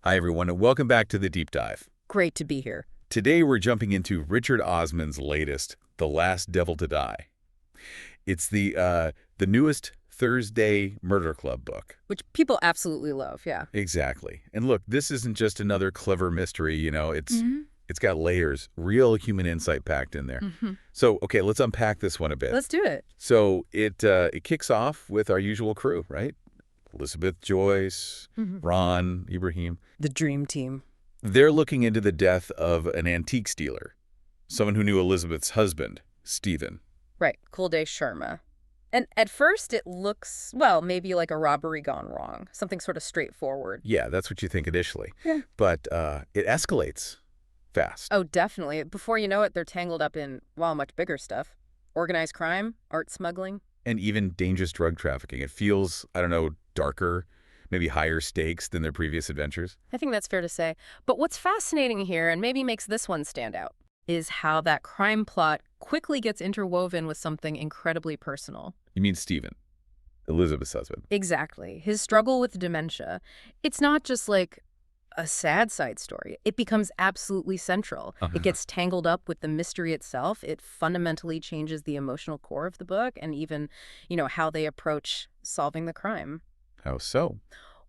Hi, everyone, and welcome back to the Deep Dive. Great to be here. Today, we're jumping into Richard Osman's latest, The Last Devil to Die. It's the newest Thursday Murder Club book. Which people absolutely love, yeah. Exactly. And look, this isn't just another clever mystery, it's got layers, real human insight packed in there. So, okay, let's unpack this one a bit. Let's do it. So it kicks off with our usual crew, right? Elizabeth, Joyce, Ron, Ibrahim. The dream team. They're looking into the death of an antiques dealer, someone who knew Elizabeth's husband, Stephen. Right, Kulde Sharma. And at first it looks, well, maybe like a robbery gone wrong, something sort of straightforward. Yeah, that's what you think initially. Yeah. But it escalates fast. Oh, definitely. Before you know it, they're tangled up in, well, much bigger stuff. Organized crime, art smuggling. And even dangerous drug trafficking. It feels, I don't know, darker, maybe higher stakes than their previous adventures. I think that's fair to say. But what's fascinating here, and maybe makes this one stand out, is how that crime plot quickly gets interwoven with something incredibly personal. You mean Stephen, Elizabeth's husband? Exactly. His struggle with dementia. It's not just like a sad side story. It becomes absolutely central. It gets tangled up with the mystery itself. It fundamentally changes the emotional core of the book and even, how they approach solving the crime. How so?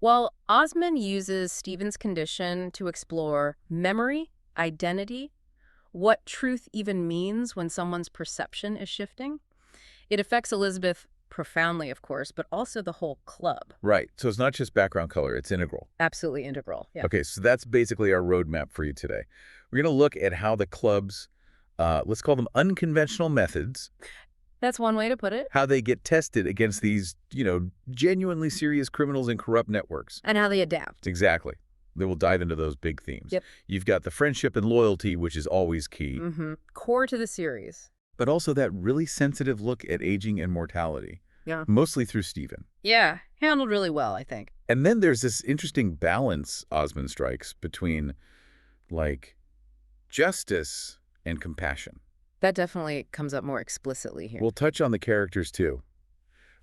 Well, Osman uses Stephen's condition to explore memory, identity, what truth even means when someone's perception is shifting. It affects Elizabeth profoundly, of course, but also the whole club. Right. So it's not just background color, it's integral. Absolutely integral, yeah. Okay, so that's basically our roadmap for you today. We're going to look at how the club's, let's call them unconventional methods. That's one way to put it. How they get tested against these, genuinely serious criminals and corrupt networks. And how they adapt. Exactly. They will dive into those big themes. Yep. You've got the friendship and loyalty, which is always key. Core to the series. But also that really sensitive look at aging and mortality. Yeah. Mostly through Stephen. Yeah, handled really well, I think. And then there's this interesting balance Osman strikes between, justice and compassion. That definitely comes up more explicitly here. We'll touch on the characters, too.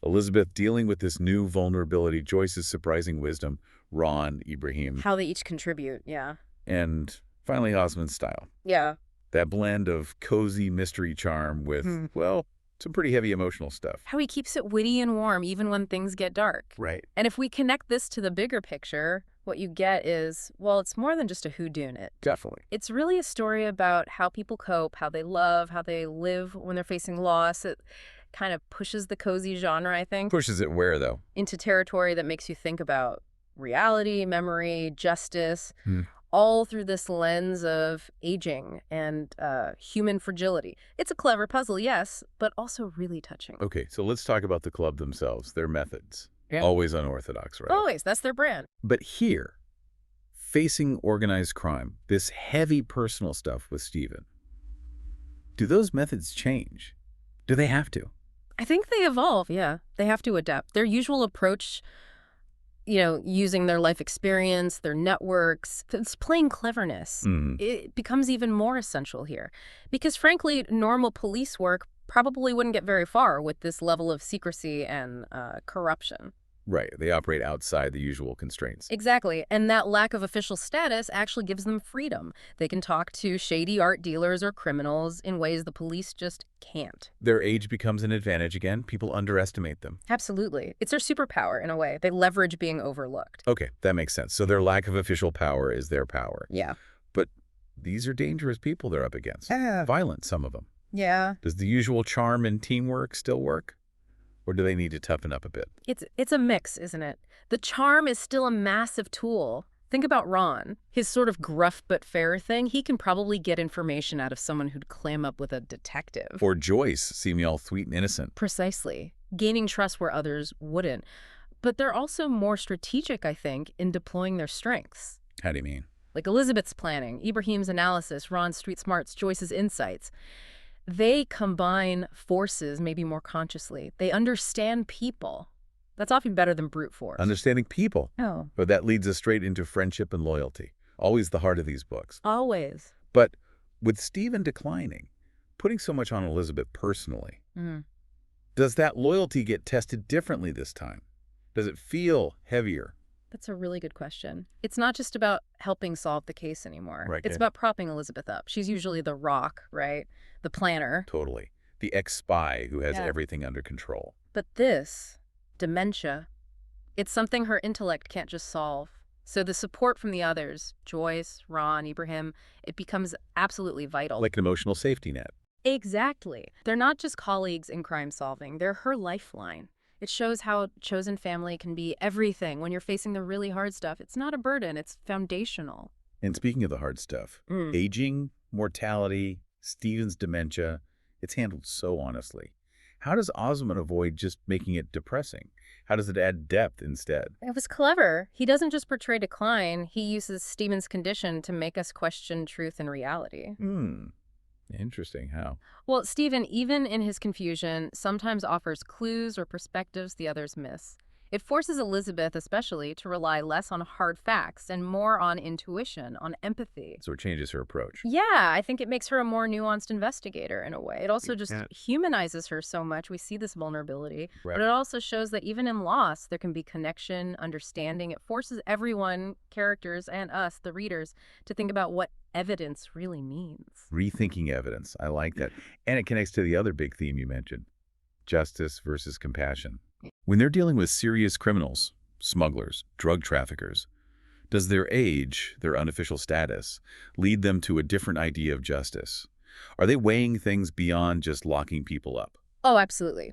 Elizabeth dealing with this new vulnerability, Joyce's surprising wisdom, Ron, Ibrahim. How they each contribute, yeah. And finally, Osman's style. Yeah. That blend of cozy mystery charm with, well, some pretty heavy emotional stuff. How he keeps it witty and warm even when things get dark. Right. And if we connect this to the bigger picture, what you get is, well, it's more than just a whodunit. Definitely. It's really a story about how people cope, how they love, how they live when they're facing loss. It kind of pushes the cozy genre, I think. Pushes it where, though? Into territory that makes you think about reality, memory, justice, all through this lens of aging and human fragility. It's a clever puzzle, yes, but also really touching. Okay, so let's talk about the club themselves, their methods. Yeah. Always unorthodox, right? Always. That's their brand. But here, facing organized crime, this heavy personal stuff with Stephen, do those methods change? Do they have to? I think they evolve, yeah. They have to adapt. Their usual approach, using their life experience, their networks, it's plain cleverness. It becomes even more essential here. Because frankly, normal police work probably wouldn't get very far with this level of secrecy and corruption. Right. They operate outside the usual constraints. Exactly. And that lack of official status actually gives them freedom. They can talk to shady art dealers or criminals in ways the police just can't. Their age becomes an advantage again. People underestimate them. Absolutely. It's their superpower in a way. They leverage being overlooked. Okay, that makes sense. So their lack of official power is their power. Yeah. But these are dangerous people they're up against. Violent, some of them. Yeah. Does the usual charm and teamwork still work? Or do they need to toughen up a bit? It's a mix, isn't it? The charm is still a massive tool. Think about Ron. His sort of gruff but fair thing, he can probably get information out of someone who'd clam up with a detective. Or Joyce, seeming all sweet and innocent. Precisely. Gaining trust where others wouldn't. But they're also more strategic, I think, in deploying their strengths. How do you mean? Like Elizabeth's planning, Ibrahim's analysis, Ron's street smarts, Joyce's insights. They combine forces maybe more consciously. They understand people. That's often better than brute force. Understanding people. Oh. But that leads us straight into friendship and loyalty. Always the heart of these books. Always. But with Stephen declining, putting so much on Elizabeth personally, does that loyalty get tested differently this time? Does it feel heavier? That's a really good question. It's not just about helping solve the case anymore. Right. It's about propping Elizabeth up. She's usually the rock, right? The planner. Totally. The ex-spy who has Yeah. everything under control. But this, dementia, it's something her intellect can't just solve. So the support from the others, Joyce, Ron, Ibrahim, it becomes absolutely vital. Like an emotional safety net. Exactly. They're not just colleagues in crime solving, they're her lifeline. It shows how chosen family can be everything. When you're facing the really hard stuff, it's not a burden, it's foundational. And speaking of the hard stuff, aging, mortality, Stephen's dementia, it's handled so honestly. How does Osman avoid just making it depressing? How does it add depth instead? It was clever. He doesn't just portray decline, he uses Stephen's condition to make us question truth and reality. Interesting. How? Well, Stephen, even in his confusion, sometimes offers clues or perspectives the others miss. It forces Elizabeth, especially, to rely less on hard facts and more on intuition, on empathy. So it changes her approach. Yeah, I think it makes her a more nuanced investigator in a way. It also just humanizes her so much. We see this vulnerability. Right. But it also shows that even in loss, there can be connection, understanding. It forces everyone, characters and us, the readers, to think about what evidence really means. Rethinking evidence. I like that. And it connects to the other big theme you mentioned, justice versus compassion. When they're dealing with serious criminals, smugglers, drug traffickers, does their age, their unofficial status, lead them to a different idea of justice? Are they weighing things beyond just locking people up? Oh, absolutely.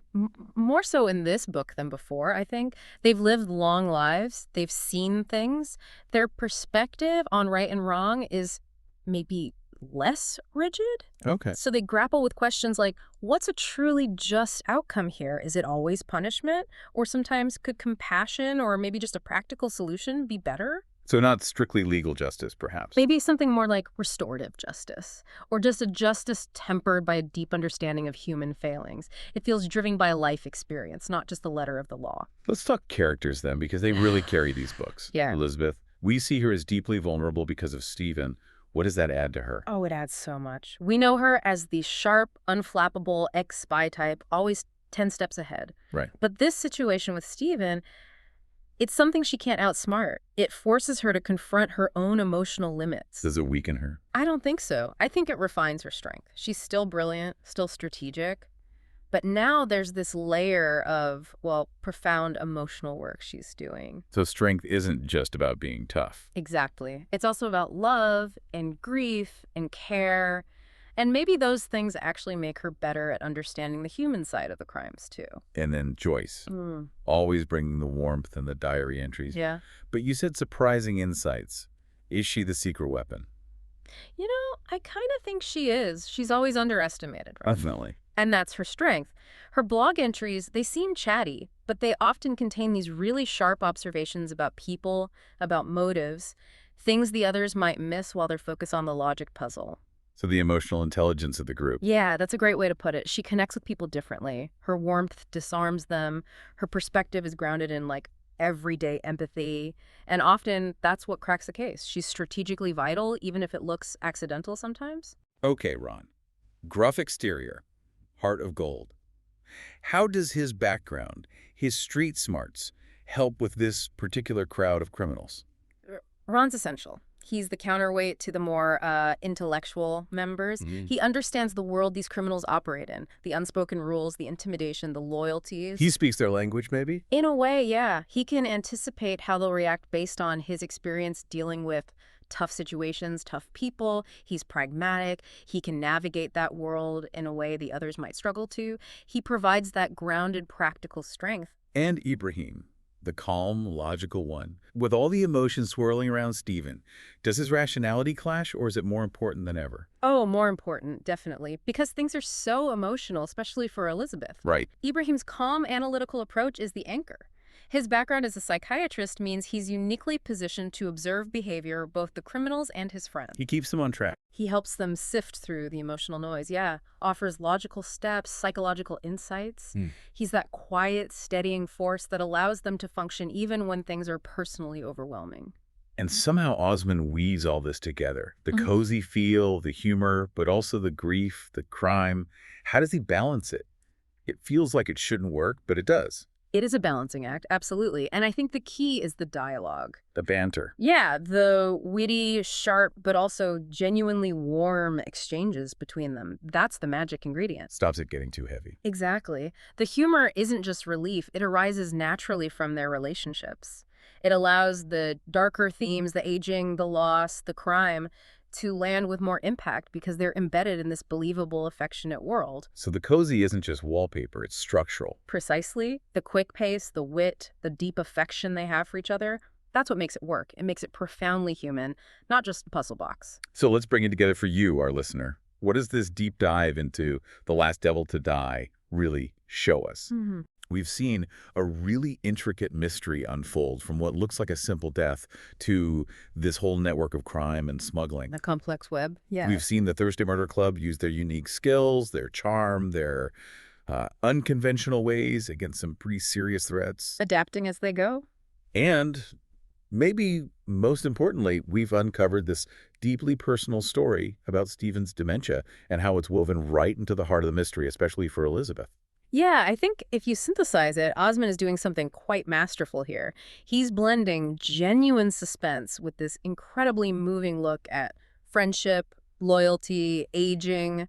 More so in this book than before, I think. They've lived long lives. They've seen things. Their perspective on right and wrong is maybe less rigid. Okay. So they grapple with questions like, what's a truly just outcome here? Is it always punishment? Or sometimes could compassion or maybe just a practical solution be better? So not strictly legal justice, perhaps. Maybe something more like restorative justice, or just a justice tempered by a deep understanding of human failings. It feels driven by a life experience, not just the letter of the law. Let's talk characters then, because they really carry these books. Yeah. Elizabeth, we see her as deeply vulnerable because of Stephen. What does that add to her? Oh, it adds so much. We know her as the sharp, unflappable ex-spy type, always 10 steps ahead. Right. But this situation with Stephen, it's something she can't outsmart. It forces her to confront her own emotional limits. Does it weaken her? I don't think so. I think it refines her strength. She's still brilliant, still strategic. But now there's this layer of, well, profound emotional work she's doing. So strength isn't just about being tough. Exactly. It's also about love and grief and care. And maybe those things actually make her better at understanding the human side of the crimes, too. And then Joyce, always bringing the warmth and the diary entries. Yeah. But you said surprising insights. Is she the secret weapon? You know, I kind of think she is. She's always underestimated, right? Definitely. And that's her strength. Her blog entries, they seem chatty, but they often contain these really sharp observations about people, about motives, things the others might miss while they're focused on the logic puzzle. So the emotional intelligence of the group. Yeah, that's a great way to put it. She connects with people differently. Her warmth disarms them. Her perspective is grounded in, like, everyday empathy. And often that's what cracks the case. She's strategically vital, even if it looks accidental sometimes. Okay, Ron. Gruff exterior, heart of gold. How does his background, his street smarts, help with this particular crowd of criminals? Ron's essential. He's the counterweight to the more intellectual members. He understands the world these criminals operate in, the unspoken rules, the intimidation, the loyalties. He speaks their language, maybe? In a way, yeah. He can anticipate how they'll react based on his experience dealing with tough situations, tough people. He's pragmatic. He can navigate that world in a way the others might struggle to. He provides that grounded, practical strength. And Ibrahim, the calm, logical one. With all the emotions swirling around Stephen, does his rationality clash, or is it more important than ever? Oh, more important, definitely, because things are so emotional, especially for Elizabeth. Right. Ibrahim's calm, analytical approach is the anchor. His background as a psychiatrist means he's uniquely positioned to observe behavior, both the criminals and his friends. He keeps them on track. He helps them sift through the emotional noise, offers logical steps, psychological insights. He's that quiet, steadying force that allows them to function even when things are personally overwhelming. And somehow Osman weaves all this together. The cozy feel, the humor, but also the grief, the crime. How does he balance it? It feels like it shouldn't work, but it does. It is a balancing act, absolutely. And I think the key is the dialogue. The banter. Yeah, the witty, sharp, but also genuinely warm exchanges between them. That's the magic ingredient. Stops it getting too heavy. Exactly. The humor isn't just relief, it arises naturally from their relationships. It allows the darker themes, the aging, the loss, the crime, to land with more impact because they're embedded in this believable, affectionate world. So the cozy isn't just wallpaper, it's structural. Precisely. The quick pace, the wit, the deep affection they have for each other, that's what makes it work. It makes it profoundly human, not just a puzzle box. So let's bring it together for you, our listener. What does this deep dive into The Last Devil to Die really show us? We've seen a really intricate mystery unfold from what looks like a simple death to this whole network of crime and smuggling. The complex web, yeah. We've seen the Thursday Murder Club use their unique skills, their charm, their unconventional ways against some pretty serious threats. Adapting as they go. And maybe most importantly, we've uncovered this deeply personal story about Stephen's dementia and how it's woven right into the heart of the mystery, especially for Elizabeth. Yeah, I think if you synthesize it, Osman is doing something quite masterful here. He's blending genuine suspense with this incredibly moving look at friendship, loyalty, aging,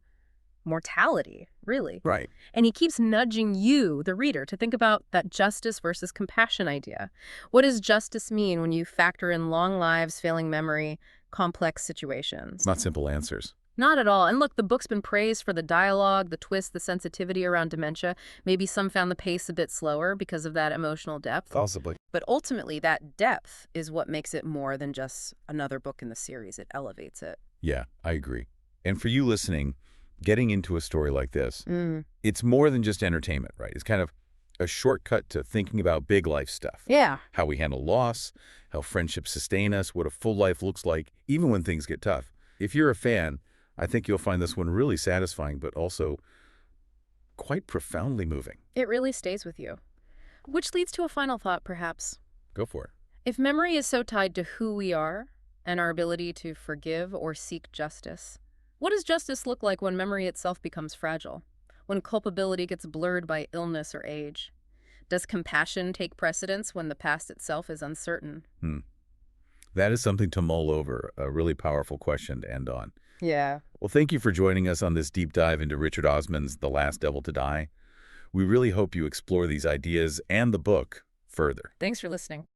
mortality, really. Right. And he keeps nudging you, the reader, to think about that justice versus compassion idea. What does justice mean when you factor in long lives, failing memory, complex situations? Not simple answers. Not at all. And look, the book's been praised for the dialogue, the twist, the sensitivity around dementia. Maybe some found the pace a bit slower because of that emotional depth. Possibly. But ultimately, that depth is what makes it more than just another book in the series. It elevates it. Yeah, I agree. And for you listening, getting into a story like this, it's more than just entertainment, right? It's kind of a shortcut to thinking about big life stuff. Yeah. How we handle loss, how friendships sustain us, what a full life looks like, even when things get tough. If you're a fan, I think you'll find this one really satisfying, but also quite profoundly moving. It really stays with you. Which leads to a final thought, perhaps. Go for it. If memory is so tied to who we are and our ability to forgive or seek justice, what does justice look like when memory itself becomes fragile? When culpability gets blurred by illness or age? Does compassion take precedence when the past itself is uncertain? That is something to mull over, a really powerful question to end on. Yeah. Well, thank you for joining us on this deep dive into Richard Osman's The Last Devil to Die. We really hope you explore these ideas and the book further. Thanks for listening.